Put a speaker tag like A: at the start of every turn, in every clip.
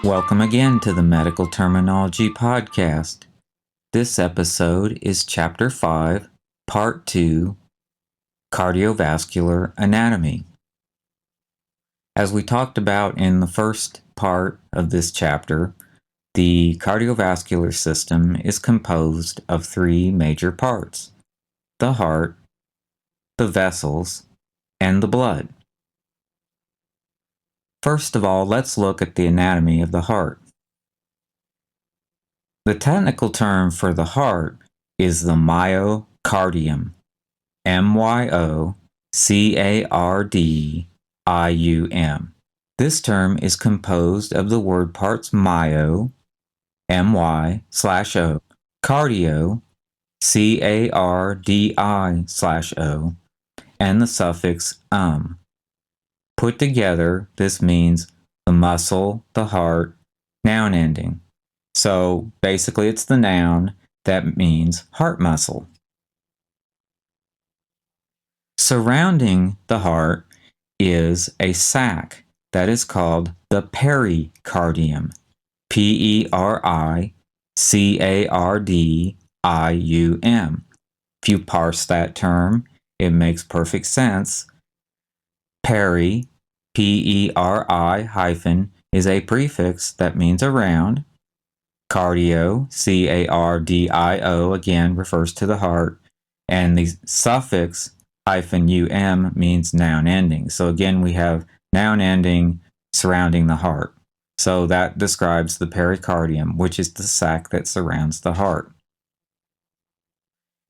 A: Welcome again to the Medical Terminology Podcast. This episode is Chapter 5, Part 2, Cardiovascular Anatomy. As we talked about in the first part of this chapter, the cardiovascular system is composed of three major parts: the heart, the vessels, and the blood. First of all, let's look at the anatomy of the heart. The technical term for the heart is the myocardium, M-Y-O-C-A-R-D-I-U-M. This term is composed of the word parts myo, M-Y/O, cardio, C-A-R-D-I/O, and the suffix Put together, this means the muscle, the heart, noun ending. So basically it's the noun that means heart muscle. Surrounding the heart is a sac that is called the pericardium, P-E-R-I-C-A-R-D-I-U-M. If you parse that term, it makes perfect sense. Peri, P-E-R-I hyphen, is a prefix that means around. Cardio, C-A-R-D-I-O, again refers to the heart. And the suffix hyphen U-M means noun ending. So again, we have noun ending surrounding the heart. So that describes the pericardium, which is the sac that surrounds the heart.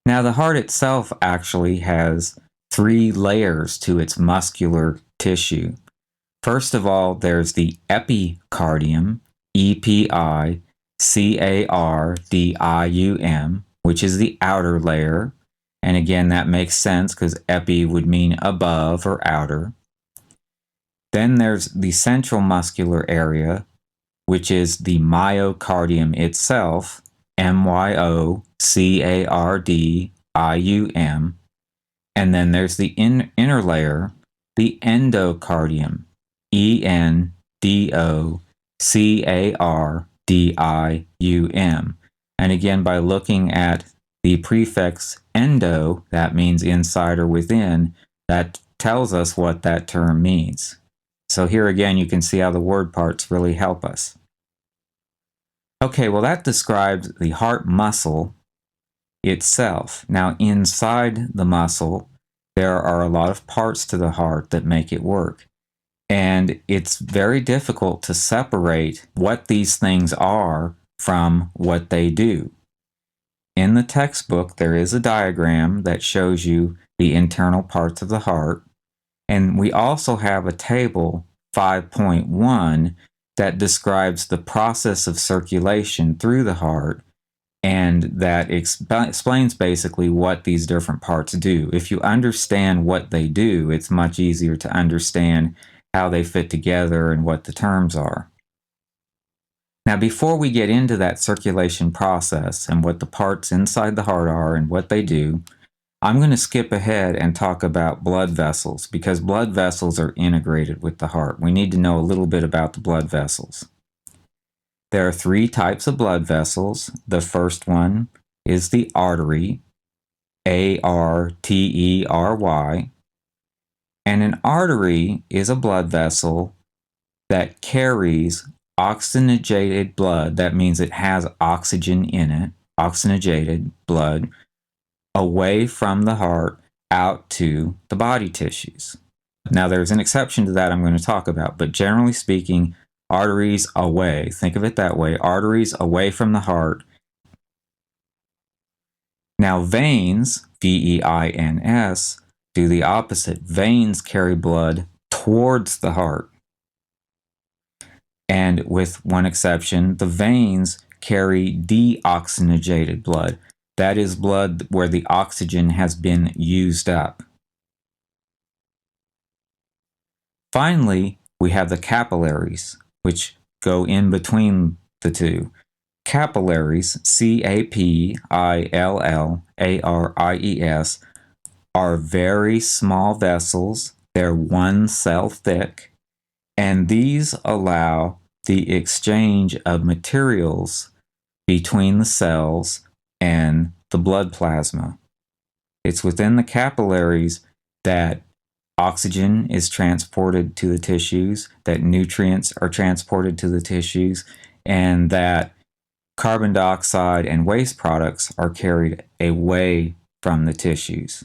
A: Now, the heart itself actually has three layers to its muscular tissue. First of all, there's the epicardium, E-P-I-C-A-R-D-I-U-M, which is the outer layer. And again, that makes sense because epi would mean above or outer. Then there's the central muscular area, which is the myocardium itself, M-Y-O-C-A-R-D-I-U-M. And then there's the inner layer, the endocardium, E-N-D-O-C-A-R-D-I-U-M. And again, by looking at the prefix endo, that means inside or within, that tells us what that term means. So here again, you can see how the word parts really help us. Okay, well, that describes the heart muscle itself. Now, inside the muscle, there are a lot of parts to the heart that make it work. And it's very difficult to separate what these things are from what they do. In the textbook, there is a diagram that shows you the internal parts of the heart. And we also have a table, 5.1, that describes the process of circulation through the heart, and that explains basically what these different parts do. If you understand what they do, it's much easier to understand how they fit together and what the terms are. Now, before we get into that circulation process and what the parts inside the heart are and what they do, I'm going to skip ahead and talk about blood vessels, because blood vessels are integrated with the heart. We need to know a little bit about the blood vessels. There are three types of blood vessels. The first one is the artery, A-R-T-E-R-Y. And an artery is a blood vessel that carries oxygenated blood. That means it has oxygen in it, oxygenated blood, away from the heart out to the body tissues. Now, there's an exception to that I'm going to talk about, but generally speaking, arteries away. Think of it that way. Arteries away from the heart. Now, veins, V-E-I-N-S, do the opposite. Veins carry blood towards the heart. And with one exception, the veins carry deoxygenated blood. That is blood where the oxygen has been used up. Finally, we have the capillaries, which go in between the two. Capillaries, C-A-P-I-L-L-A-R-I-E-S, are very small vessels. They're 1 cell thick, and these allow the exchange of materials between the cells and the blood plasma. It's within the capillaries that oxygen is transported to the tissues, that nutrients are transported to the tissues, and that carbon dioxide and waste products are carried away from the tissues.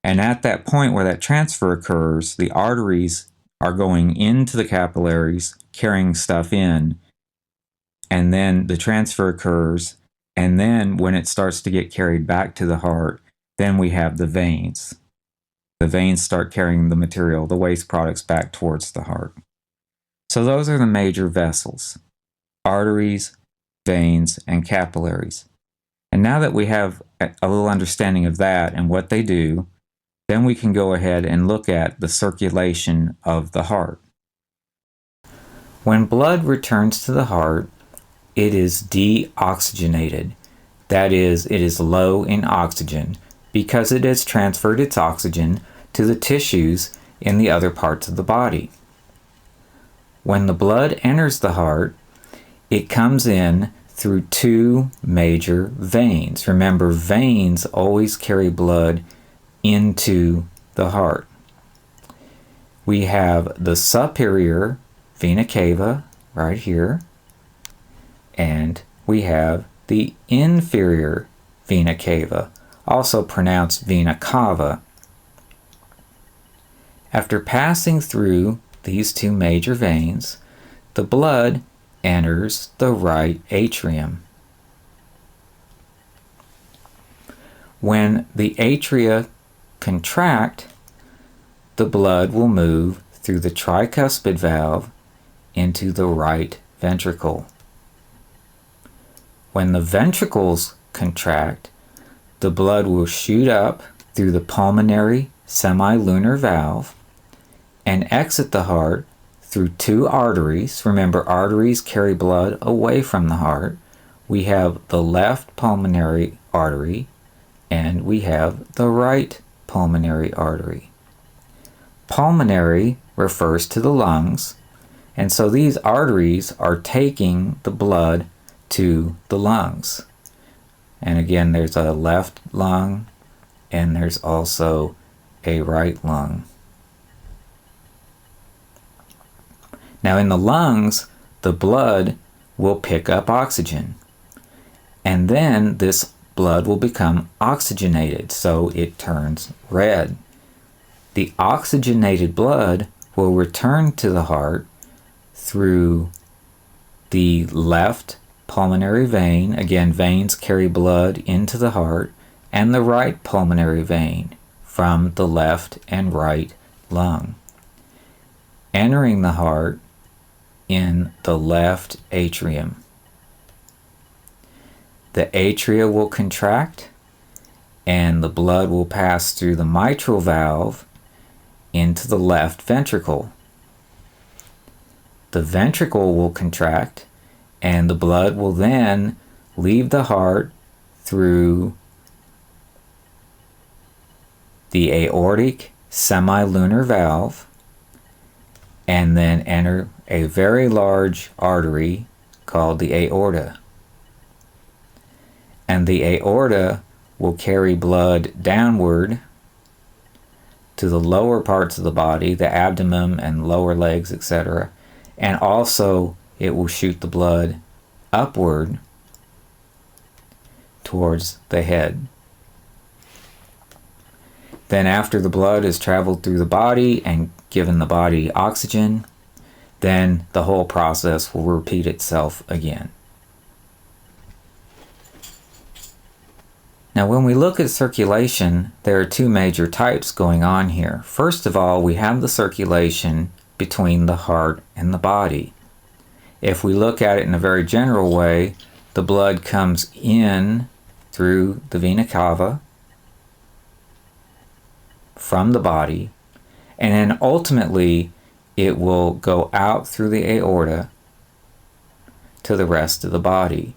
A: And at that point where that transfer occurs, the arteries are going into the capillaries, carrying stuff in, and then the transfer occurs, and then when it starts to get carried back to the heart, then we have the veins. The veins start carrying the material, the waste products, back towards the heart. So those are the major vessels: arteries, veins, and capillaries. And now that we have a little understanding of that and what they do, then we can go ahead and look at the circulation of the heart. When blood returns to the heart, it is deoxygenated. That is, it is low in oxygen because it has transferred its oxygen to the tissues in the other parts of the body. When the blood enters the heart, it comes in through two major veins. Remember, veins always carry blood into the heart. We have the superior vena cava right here, and we have the inferior vena cava, also pronounced vena cava. After passing through these two major veins, the blood enters the right atrium. When the atria contract, the blood will move through the tricuspid valve into the right ventricle. When the ventricles contract, the blood will shoot up through the pulmonary semilunar valve and exit the heart through two arteries. Remember, arteries carry blood away from the heart. We have the left pulmonary artery and we have the right pulmonary artery. Pulmonary refers to the lungs, and so these arteries are taking the blood to the lungs. And again, there's a left lung and there's also a right lung. Now in the lungs, the blood will pick up oxygen, and then this blood will become oxygenated, so it turns red. The oxygenated blood will return to the heart through the left pulmonary vein. Again, veins carry blood into the heart, and the right pulmonary vein from the left and right lung, entering the heart in the left atrium. The atria will contract and the blood will pass through the mitral valve into the left ventricle. The ventricle will contract and the blood will then leave the heart through the aortic semilunar valve and then enter a very large artery called the aorta. And the aorta will carry blood downward to the lower parts of the body, the abdomen and lower legs, etc. And also it will shoot the blood upward towards the head. Then after the blood has traveled through the body and given the body oxygen, then the whole process will repeat itself again. Now when we look at circulation, there are two major types going on here. First of all, we have the circulation between the heart and the body. If we look at it in a very general way, the blood comes in through the vena cava from the body, and then ultimately it will go out through the aorta to the rest of the body.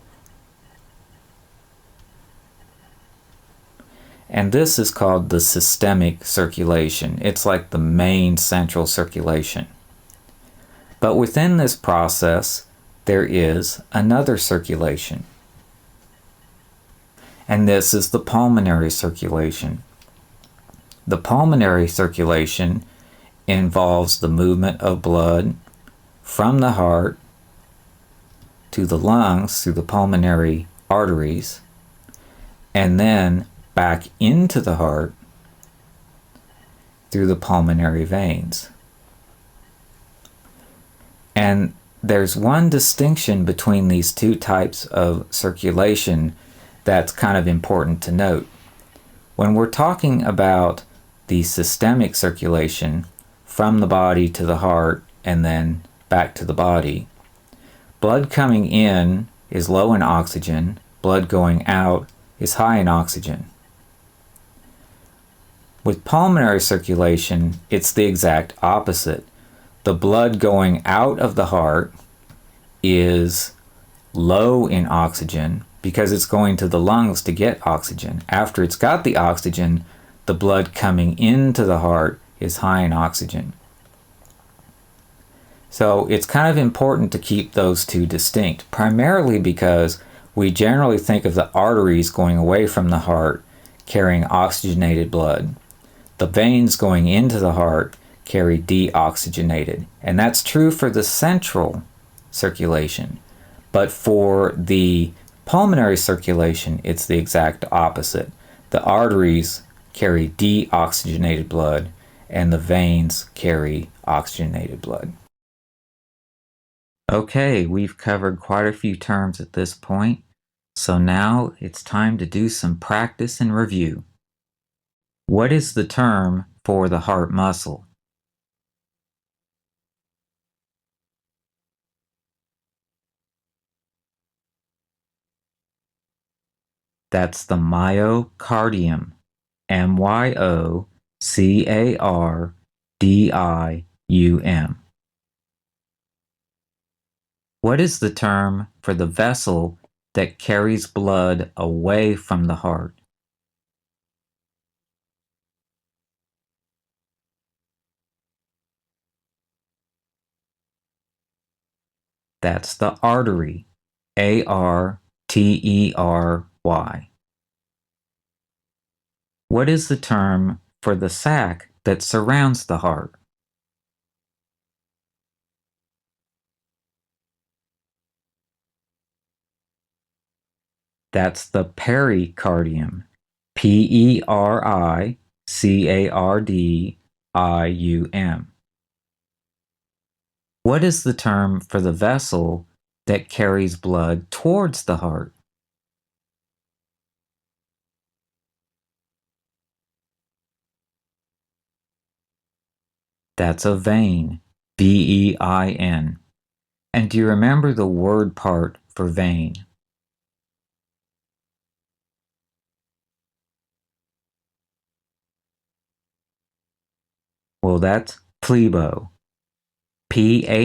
A: And this is called the systemic circulation. It's like the main central circulation. But within this process, there is another circulation. And this is the pulmonary circulation. The pulmonary circulation involves the movement of blood from the heart to the lungs through the pulmonary arteries, and then back into the heart through the pulmonary veins. And there's one distinction between these two types of circulation that's kind of important to note. When we're talking about the systemic circulation from the body to the heart and then back to the body, blood coming in is low in oxygen, blood going out is high in oxygen. With pulmonary circulation, it's the exact opposite. The blood going out of the heart is low in oxygen because it's going to the lungs to get oxygen. After it's got the oxygen, the blood coming into the heart is high in oxygen. So it's kind of important to keep those two distinct, primarily because we generally think of the arteries going away from the heart carrying oxygenated blood. The veins going into the heart carry deoxygenated, and that's true for the central circulation. But for the pulmonary circulation, it's the exact opposite. The arteries carry deoxygenated blood, and the veins carry oxygenated blood. Okay, we've covered quite a few terms at this point, so now it's time to do some practice and review. What is the term for the heart muscle? That's the myocardium. myocardium. What is the term for the vessel that carries blood away from the heart? That's the artery. artery. What is the term for the sac that surrounds the heart? That's the pericardium. pericardium. What is the term for the vessel that carries blood towards the heart? That's a vein. vein. And do you remember the word part for vein? Well, that's plebo. PHLEB/O.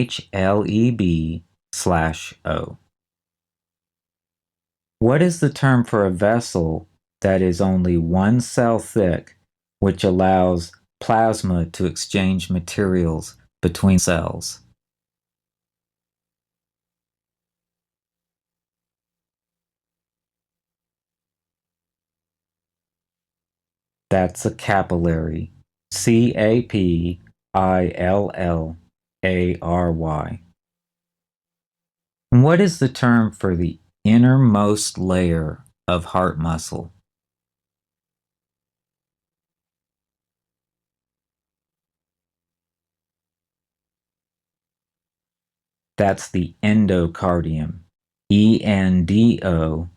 A: What is the term for a vessel that is only one cell thick, which allows plasma to exchange materials between cells? That's a capillary. CAPILLARY. And what is the term for the innermost layer of heart muscle? That's the endocardium. ENDOCARDIUM.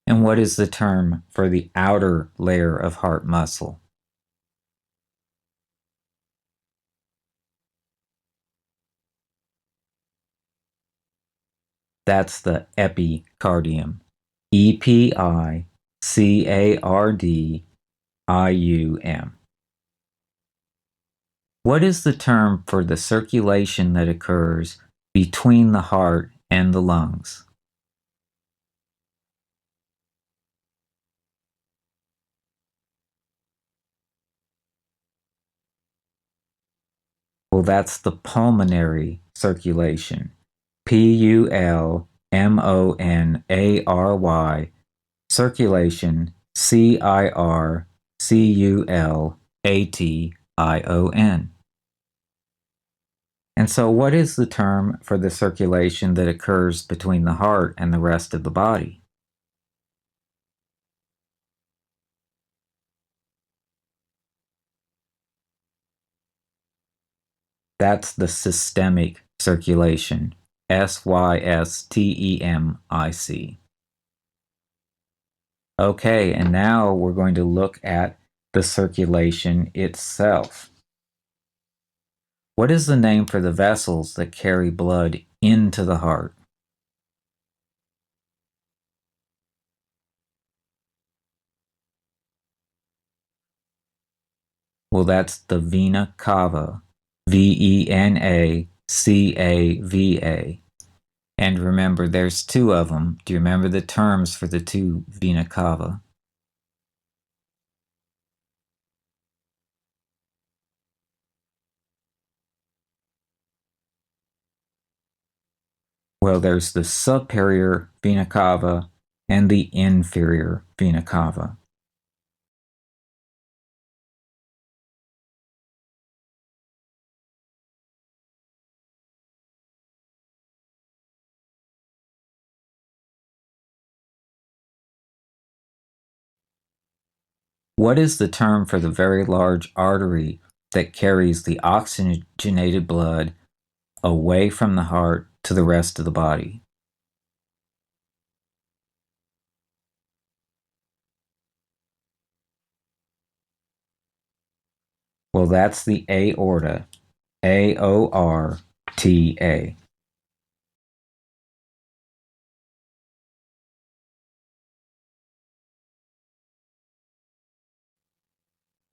A: And what is the term for the outer layer of heart muscle? That's the epicardium. EPICARDIUM. What is the term for the circulation that occurs between the heart and the lungs? Well, that's the pulmonary circulation. Pulmonary, circulation, circulation. And so, what is the term for the circulation that occurs between the heart and the rest of the body? That's the systemic circulation. Systemic. Okay, and now we're going to look at the circulation itself. What is the name for the vessels that carry blood into the heart? Well, that's the vena cava. Venacava. And remember, there's two of them. Do you remember the terms for the two vena cava? Well, there's the superior vena cava and the inferior vena cava. What is the term for the very large artery that carries the oxygenated blood away from the heart to the rest of the body? Well, that's the aorta. Aorta.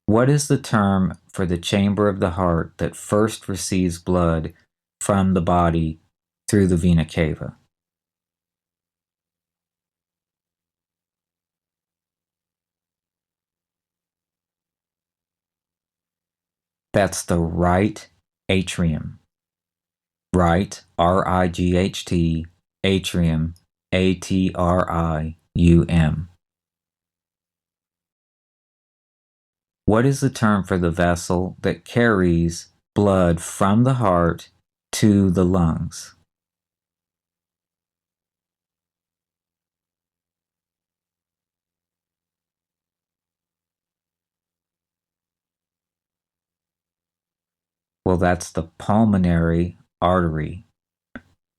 A: What is the term for the chamber of the heart that first receives blood from the body through the vena cava? That's the right atrium. Right, Right, atrium, Atrium. What is the term for the vessel that carries blood from the heart to the lungs? Well, that's the pulmonary artery.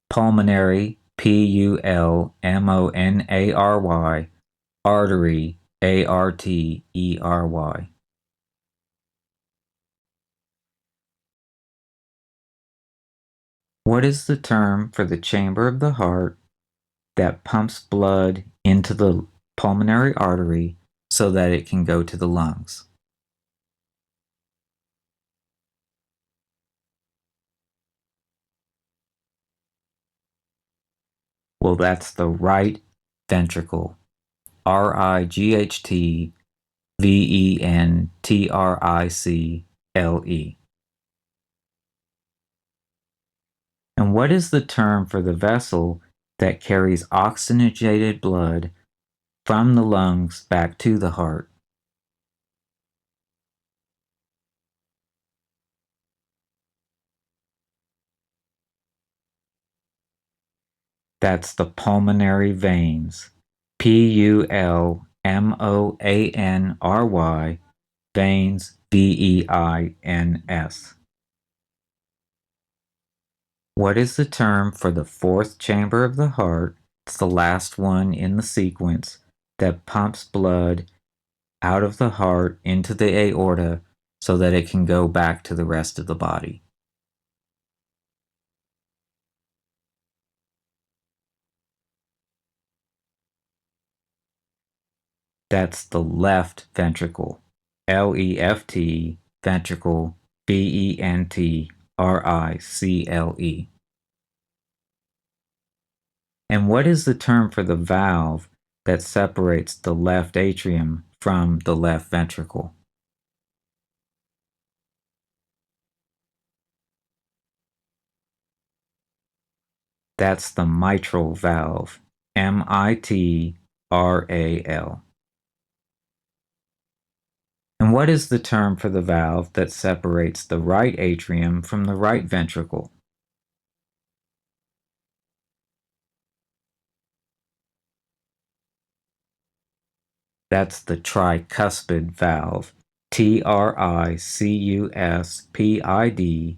A: Pulmonary, Pulmonary, artery, Artery. What is the term for the chamber of the heart that pumps blood into the pulmonary artery so that it can go to the lungs? Well, that's the right ventricle. Rightventricle. And what is the term for the vessel that carries oxygenated blood from the lungs back to the heart? That's the pulmonary veins. Pulmonary, veins, veins. What is the term for the fourth chamber of the heart? It's the last one in the sequence that pumps blood out of the heart into the aorta so that it can go back to the rest of the body. That's the left ventricle. Left ventricle. Ventricle. And what is the term for the valve that separates the left atrium from the left ventricle? That's the mitral valve, mitral. And what is the term for the valve that separates the right atrium from the right ventricle? That's the tricuspid valve, tricuspid.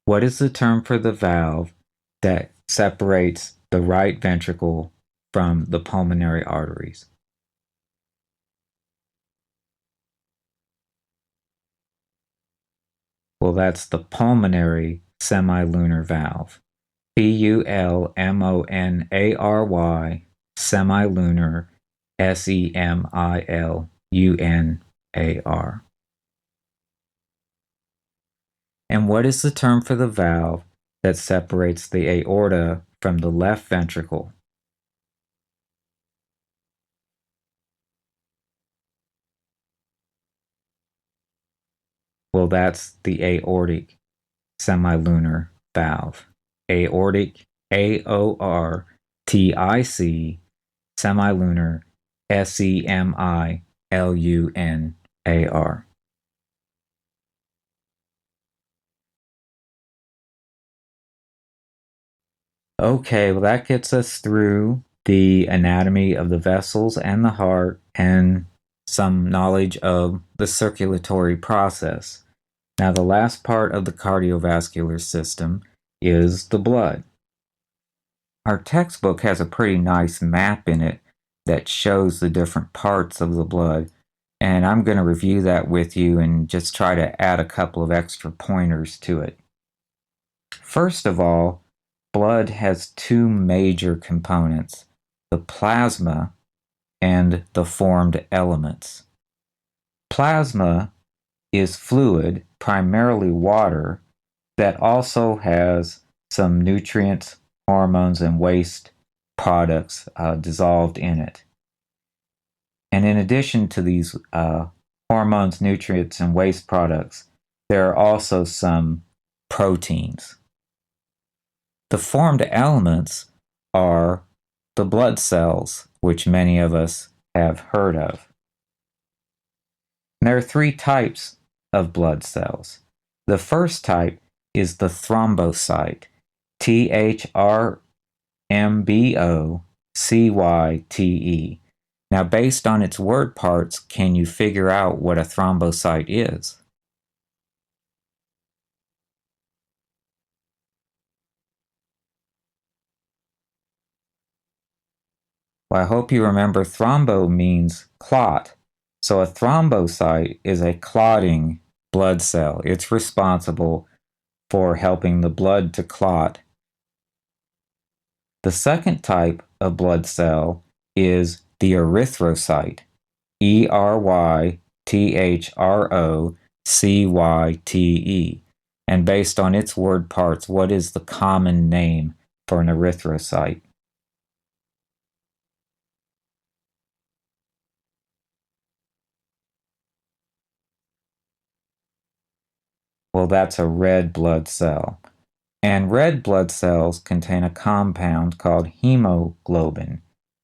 A: What is the term for the valve that separates the right ventricle from the pulmonary arteries? Well, that's the pulmonary semilunar valve. pulmonary, semilunar, semilunar. And what is the term for the valve that separates the aorta from the left ventricle? Well, that's the aortic semilunar valve. Aortic, AORTIC, semilunar, SEMILUNAR. Okay, well, that gets us through the anatomy of the vessels and the heart and some knowledge of the circulatory process. Now, the last part of the cardiovascular system is the blood. Our textbook has a pretty nice map in it that shows the different parts of the blood, and I'm going to review that with you and just try to add a couple of extra pointers to it. First of all, blood has two major components, the plasma and the formed elements. Plasma is fluid, primarily water, that also has some nutrients, hormones, and waste products dissolved in it. And in addition to these hormones, nutrients, and waste products, there are also some proteins. The formed elements are the blood cells, which many of us have heard of. And there are three types of blood cells. The first type is the thrombocyte, THRMBOCYTE. Now, based on its word parts, can you figure out what a thrombocyte is? Well, I hope you remember thrombo means clot. So a thrombocyte is a clotting blood cell. It's responsible for helping the blood to clot. The second type of blood cell is the erythrocyte, ERYTHROCYTE. And based on its word parts, what is the common name for an erythrocyte? Well, that's a red blood cell. And red blood cells contain a compound called hemoglobin,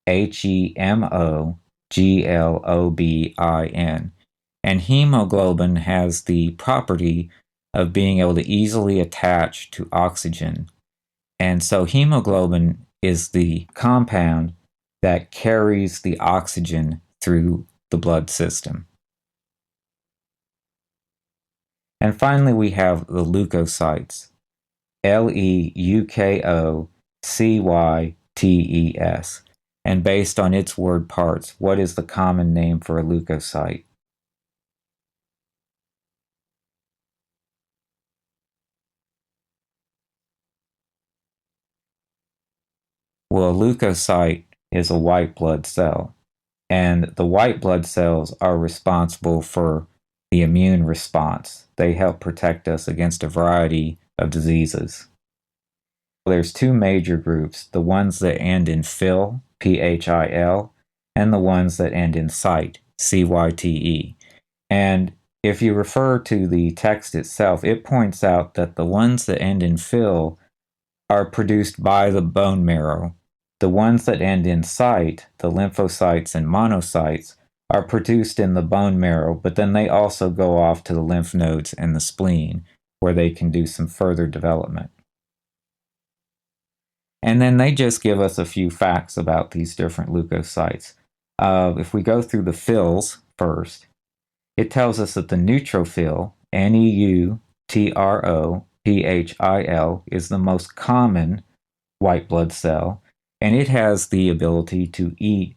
A: HEMOGLOBIN. And hemoglobin has the property of being able to easily attach to oxygen. And so hemoglobin is the compound that carries the oxygen through the blood system. And finally, we have the leukocytes, LEUKOCYTES. And based on its word parts, what is the common name for a leukocyte? Well, a leukocyte is a white blood cell, and the white blood cells are responsible for the immune response. They help protect us against a variety of diseases. There's two major groups, the ones that end in phil, PHIL, and the ones that end in cyte, CYTE. And if you refer to the text itself, it points out that the ones that end in "phil" are produced by the bone marrow. The ones that end in "cyte," the lymphocytes and monocytes, are produced in the bone marrow, but then they also go off to the lymph nodes and the spleen, where they can do some further development. And then they just give us a few facts about these different leukocytes. If we go through the phils first, it tells us that the neutrophil, Neutrophil, is the most common white blood cell, and it has the ability to eat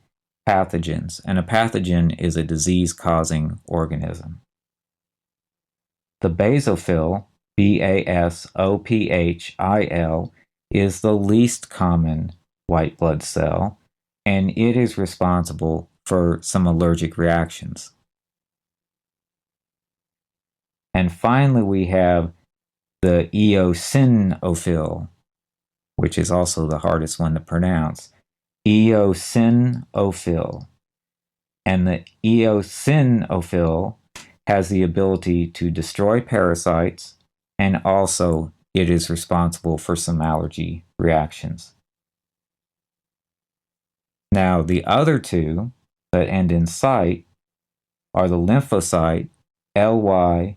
A: pathogens, and a pathogen is a disease-causing organism. The basophil, Basophil, is the least common white blood cell, and it is responsible for some allergic reactions. And finally, we have the eosinophil, which is also the hardest one to pronounce. Eosinophil. And the eosinophil has the ability to destroy parasites, and also it is responsible for some allergy reactions. Now, the other two that end in "cyte" are the lymphocyte, Lymphocyte,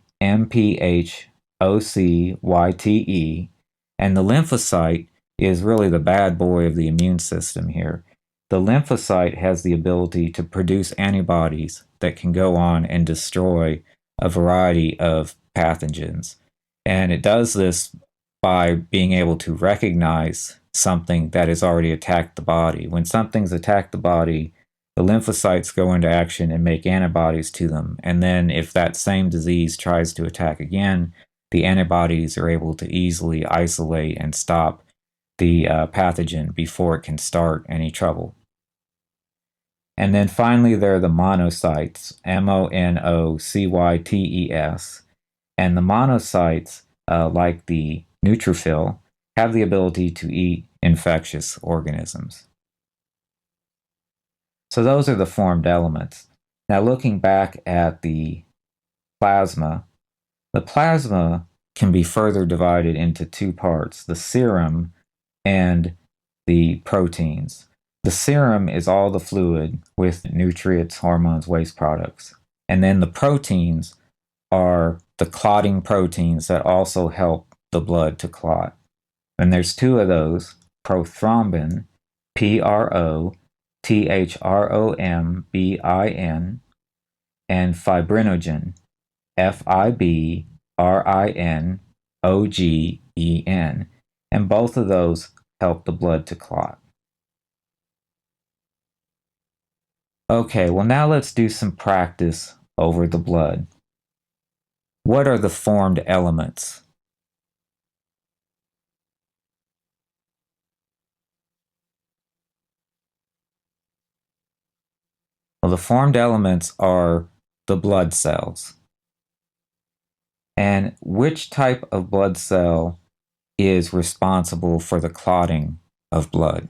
A: and the lymphocyte is really the bad boy of the immune system here. The lymphocyte has the ability to produce antibodies that can go on and destroy a variety of pathogens. And it does this by being able to recognize something that has already attacked the body. When something's attacked the body, the lymphocytes go into action and make antibodies to them. And then if that same disease tries to attack again, the antibodies are able to easily isolate and stop the pathogen before it can start any trouble. And then finally, there are the monocytes, Monocytes. And the monocytes, like the neutrophil, have the ability to eat infectious organisms. So those are the formed elements. Now looking back at the plasma can be further divided into two parts, the serum and the proteins. The serum is all the fluid with nutrients, hormones, waste products. And then the proteins are the clotting proteins that also help the blood to clot. And there's two of those, prothrombin, Prothrombin, and fibrinogen, Fibrinogen. And both of those help the blood to clot. Okay, well now let's do some practice over the blood. What are the formed elements? Well, the formed elements are the blood cells. And which type of blood cell is responsible for the clotting of blood?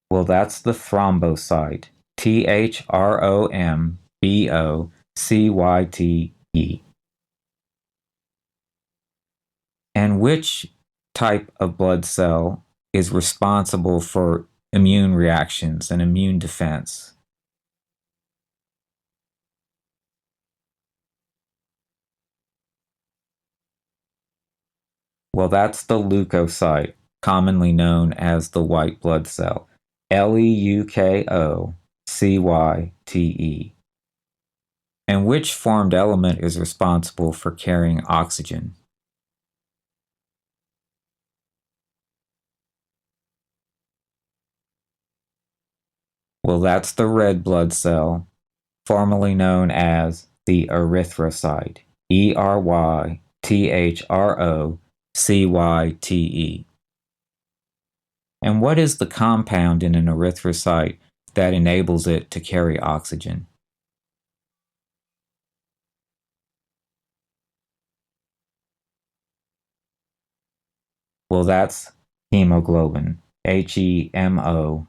A: Well, that's the thrombocyte, Thrombocyte. And which type of blood cell is responsible for immune reactions and immune defense? Well, that's the leukocyte, commonly known as the white blood cell. Leukocyte. And which formed element is responsible for carrying oxygen? Well, that's the red blood cell, formerly known as the erythrocyte. Erythrocyte. And what is the compound in an erythrocyte that enables it to carry oxygen? Well, that's hemoglobin. hemoglobin.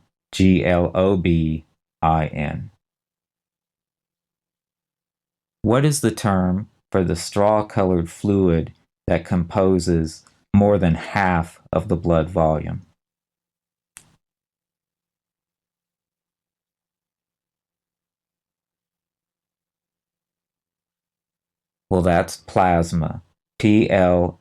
A: What is the term for the straw-colored fluid that composes more than half of the blood volume? Well, that's plasma. Plasma.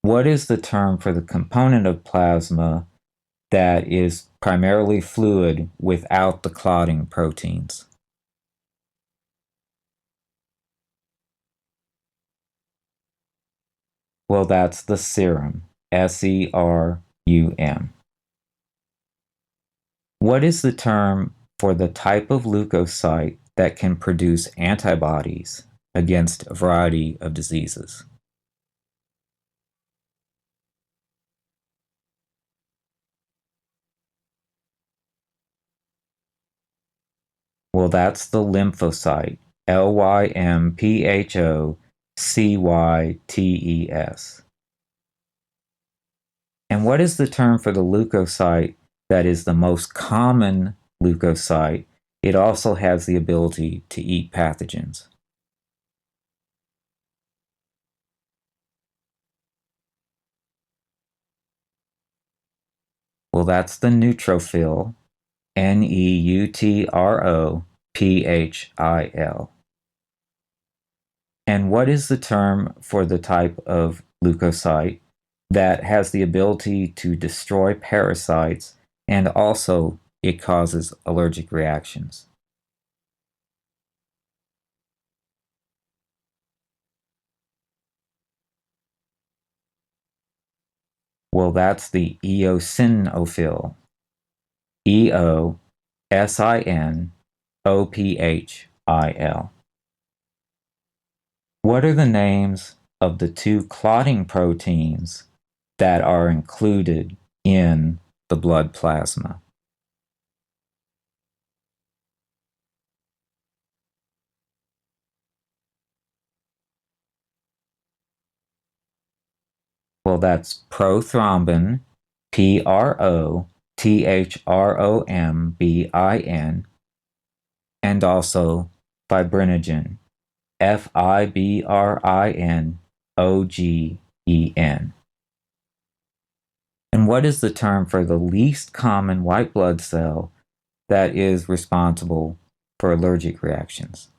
A: What is the term for the component of plasma that is primarily fluid without the clotting proteins? Well, that's the serum. Serum. What is the term for the type of leukocyte that can produce antibodies against a variety of diseases? Well, that's the lymphocyte. Lymphocytes. And what is the term for the leukocyte that is the most common leukocyte? It also has the ability to eat pathogens. Well, that's the neutrophil. Neutrophil. And what is the term for the type of leukocyte that has the ability to destroy parasites and also it causes allergic reactions? Well, that's the eosinophil. Eosinophil. What are the names of the two clotting proteins that are included in the blood plasma? Well, that's prothrombin, prothrombin, and also fibrinogen, fibrinogen. And what is the term for the least common white blood cell that is responsible for allergic reactions?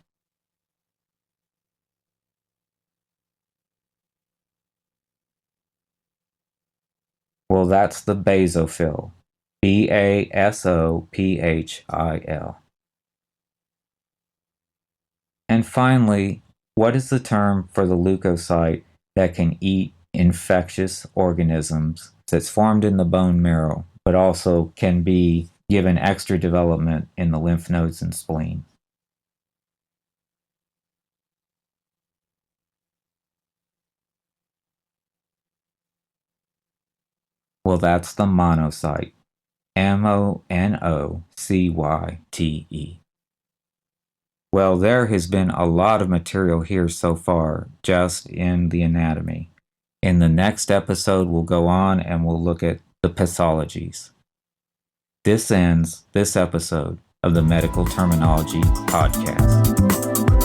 A: Well, that's the basophil. Basophil. And finally, what is the term for the leukocyte that can eat infectious organisms that's formed in the bone marrow, but also can be given extra development in the lymph nodes and spleen? Well, that's the monocyte. Monocyte. Well, there has been a lot of material here so far, just in the anatomy. In the next episode, we'll go on and we'll look at the pathologies. This ends this episode of the Medical Terminology Podcast.